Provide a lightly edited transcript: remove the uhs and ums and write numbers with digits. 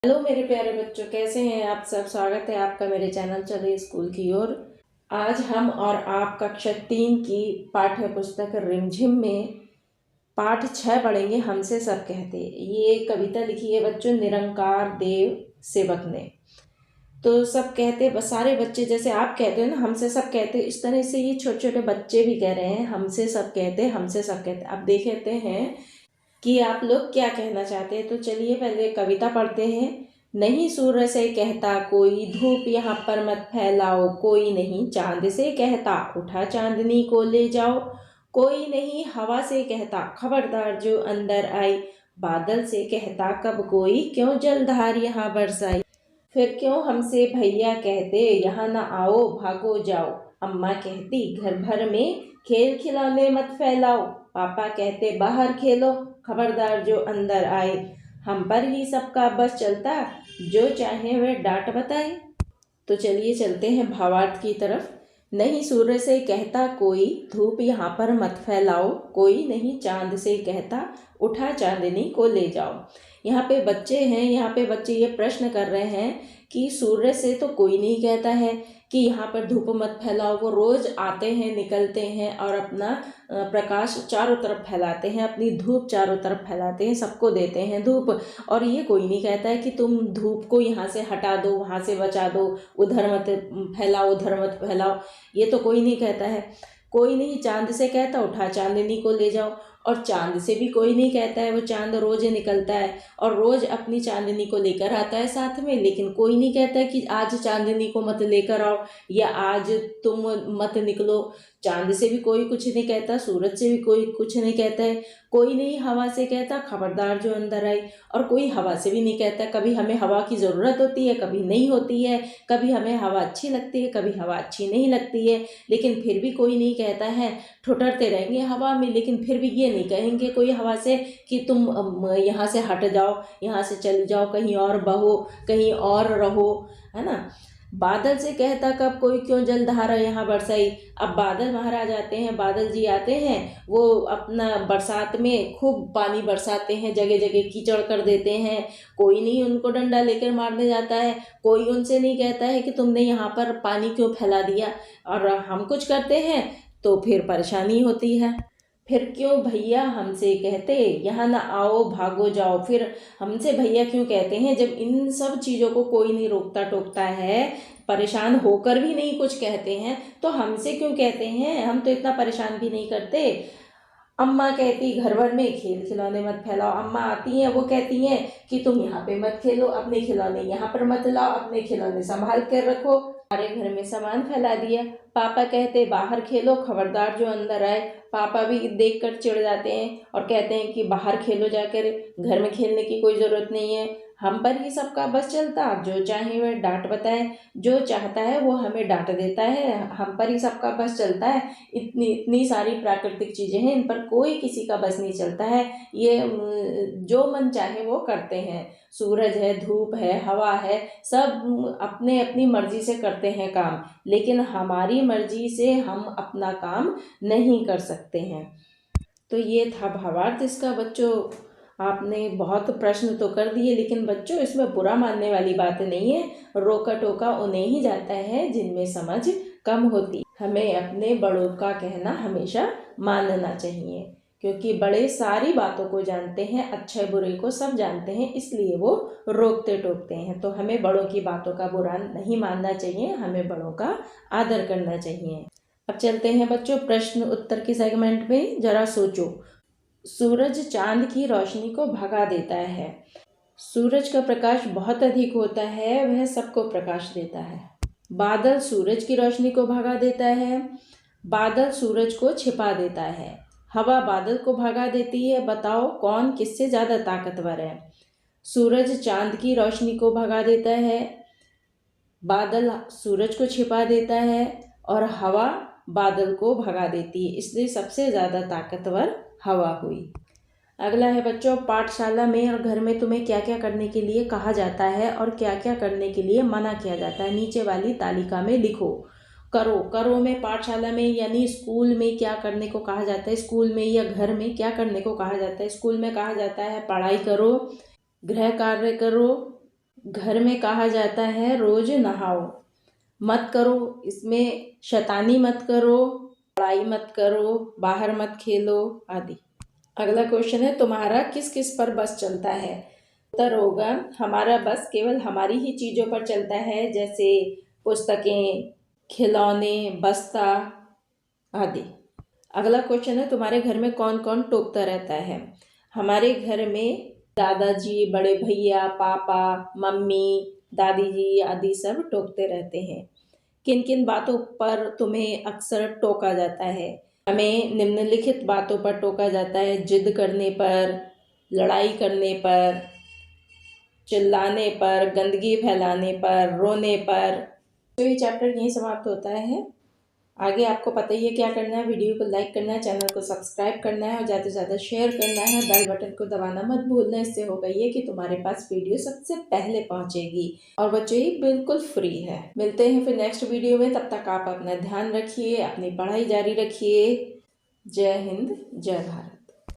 Hello मेरे प्यारे बच्चों, कैसे हैं आप सब। स्वागत है आपका मेरे चैनल चलिए स्कूल की ओर। आज हम और आप कक्षा 3 की पाठ्य पुस्तक रिमझिम में पाठ 6 पढ़ेंगे। हमसे सब कहते। ये कविता लिखी है बच्चों निरंकार देव सेवक ने। तो सब कहते, बस सारे बच्चे जैसे आप कहते हो ना हमसे सब कहते, इस तरह से ये छोटे छोटे बच्चे भी कह रहे हैं हमसे सब कहते, हमसे सब कहते। अब देखते हैं कि आप लोग क्या कहना चाहते हैं। तो चलिए पहले कविता पढ़ते हैं। नहीं सूर्य से कहता कोई, धूप यहाँ पर मत फैलाओ। कोई नहीं चांद से कहता, उठा चांदनी को ले जाओ। कोई नहीं हवा से कहता, खबरदार जो अंदर आई। बादल से कहता कब कोई, क्यों जलधार यहाँ बरसाई। फिर क्यों हमसे भैया कहते, यहाँ ना आओ भागो जाओ। अम्मा कहती घर भर में खेल खिलौने मत फैलाओ। पापा कहते बाहर खेलो, खबरदार जो अंदर आए। हम पर ही सबका बस चलता, जो चाहे वह डांट बताए। तो चलिए चलते हैं भावार्थ की तरफ। नहीं सूर्य से कहता कोई, धूप यहाँ पर मत फैलाओ। कोई नहीं चांद से कहता, उठा चांदनी को ले जाओ। यहाँ पे बच्चे हैं, यहाँ पे बच्चे ये प्रश्न कर रहे हैं कि सूर्य से तो कोई नहीं कहता है कि यहाँ पर धूप मत फैलाओ। वो रोज आते हैं, निकलते हैं और अपना प्रकाश चारों तरफ फैलाते हैं, अपनी धूप चारों तरफ फैलाते हैं, सबको देते हैं धूप। और ये कोई नहीं कहता है कि तुम धूप को यहाँ से हटा दो, वहाँ से बचा दो, उधर मत फैलाओ, उधर मत फैलाओ। ये तो कोई नहीं कहता है। कोई नहीं चांद से कहता, उठा चांदनी को ले जाओ। और चांद से भी कोई नहीं कहता है, वो चांद रोज निकलता है और रोज अपनी चांदनी को लेकर आता है साथ में। लेकिन कोई नहीं कहता है कि आज चांदनी को मत लेकर आओ या आज तुम मत निकलो। चांद से भी कोई कुछ नहीं कहता, सूरज से भी कोई कुछ नहीं कहता है। कोई नहीं हवा से कहता, खबरदार जो अंदर आई। और कोई हवा से भी नहीं कहता। कभी हमें हवा की ज़रूरत होती है, कभी नहीं होती है। कभी हमें हवा अच्छी लगती है, कभी हवा अच्छी नहीं लगती है। लेकिन फिर भी कोई नहीं कहता है। ठुठरते रहेंगे हवा में, लेकिन फिर भी ये नहीं कहेंगे कोई हवा से कि तुम यहाँ से हट जाओ, यहाँ से चले जाओ, कहीं और बहो, कहीं और रहो, है ना। बादल से कहता कब कोई, क्यों जलधारा यहाँ बरसाई। अब बादल महाराज आते हैं, बादल जी आते हैं, वो अपना बरसात में खूब पानी बरसाते हैं, जगह जगह कीचड़ कर देते हैं। कोई नहीं उनको डंडा लेकर मारने जाता है। कोई उनसे नहीं कहता है कि तुमने यहाँ पर पानी क्यों फैला दिया। और हम कुछ करते हैं तो फिर परेशानी होती है। फिर क्यों भैया हमसे कहते, यहाँ ना आओ भागो जाओ। फिर हमसे भैया क्यों कहते हैं जब इन सब चीज़ों को कोई नहीं रोकता टोकता है, परेशान होकर भी नहीं कुछ कहते हैं, तो हमसे क्यों कहते हैं। हम तो इतना परेशान भी नहीं करते। अम्मा कहती घर भर में खेल खिलौने मत फैलाओ। अम्मा आती हैं, वो कहती हैं कि तुम यहाँ पे मत खेलो, अपने खिलौने यहाँ पर मत लाओ, अपने खिलौने संभाल कर रखो। हमारे घर में सामान फैला दिया। पापा कहते बाहर खेलो, खबरदार जो अंदर आए। पापा भी देख कर चिढ़ जाते हैं और कहते हैं कि बाहर खेलो जाकर, घर में खेलने की कोई ज़रूरत नहीं है। हम पर ही सबका बस चलता, जो चाहे वह डांट बताए। जो चाहता है वो हमें डांट देता है, हम पर ही सबका बस चलता है। इतनी इतनी सारी प्राकृतिक चीज़ें हैं, इन पर कोई किसी का बस नहीं चलता है। ये जो मन चाहे वो करते हैं। सूरज है, धूप है, हवा है, सब अपने अपनी मर्जी से करते हैं काम। लेकिन हमारी मर्जी से हम अपना काम नहीं कर सकते हैं। तो ये था भावार्थ इसका बच्चों। आपने बहुत प्रश्न तो कर दिए, लेकिन बच्चों इसमें बुरा मानने वाली बात नहीं है। रोका टोका उन्हें ही जाता है जिनमें समझ कम होती। हमें अपने बड़ों का कहना हमेशा मानना चाहिए, क्योंकि बड़े सारी बातों को जानते हैं, अच्छे बुरे को सब जानते हैं, इसलिए वो रोकते टोकते हैं। तो हमें बड़ों की बातों का बुरा नहीं मानना चाहिए, हमें बड़ों का आदर करना चाहिए। अब चलते हैं बच्चों प्रश्न उत्तर के सेगमेंट में। जरा सोचो, सूरज चांद की रोशनी को भगा देता है। सूरज का प्रकाश बहुत अधिक होता है, वह सबको प्रकाश देता है। बादल सूरज की रोशनी को भगा देता है। बादल सूरज को छिपा देता है। हवा बादल को भगा देती है। बताओ कौन किससे ज़्यादा ताकतवर है। सूरज चांद की रोशनी को भगा देता है, बादल सूरज को छिपा देता है और हवा बादल को भगा देती है, इसलिए सबसे ज़्यादा ताकतवर हवा हुई। अगला है बच्चों, पाठशाला में और घर में तुम्हें क्या क्या करने के लिए कहा जाता है और क्या क्या करने के लिए मना किया जाता है। नीचे वाली तालिका में लिखो। करो, करो में पाठशाला में यानी स्कूल में क्या करने को कहा जाता है। स्कूल में या घर में क्या करने को कहा जाता है। स्कूल में कहा जाता है पढ़ाई करो, गृह कार्य करो, घर में कहा जाता है रोज नहाओ। मत करो, इसमें शैतानी मत करो, लड़ाई मत करो, बाहर मत खेलो आदि। अगला क्वेश्चन है, तुम्हारा किस किस पर बस चलता है? उत्तर होगा, हमारा बस केवल हमारी ही चीज़ों पर चलता है, जैसे पुस्तकें, खिलौने, बस्ता आदि। अगला क्वेश्चन है, तुम्हारे घर में कौन कौन टोकता रहता है? हमारे घर में दादाजी, बड़े भैया, पापा, मम्मी, दादी जी आदि सब टोकते रहते हैं। किन किन बातों पर तुम्हें अक्सर टोका जाता है? हमें निम्नलिखित बातों पर टोका जाता है, जिद करने पर, लड़ाई करने पर, चिल्लाने पर, गंदगी फैलाने पर, रोने पर। तो ये चैप्टर यहीं समाप्त होता है। आगे आपको पता ही है क्या करना है, वीडियो को लाइक करना है, चैनल को सब्सक्राइब करना है और ज़्यादा से ज़्यादा शेयर करना है। बेल बटन को दबाना मत भूलना, इससे होगा ये कि तुम्हारे पास वीडियो सबसे पहले पहुंचेगी। और बच्चों ये बिल्कुल फ्री है। मिलते हैं फिर नेक्स्ट वीडियो में, तब तक आप अपना ध्यान रखिए, अपनी पढ़ाई जारी रखिए। जय हिंद, जय भारत।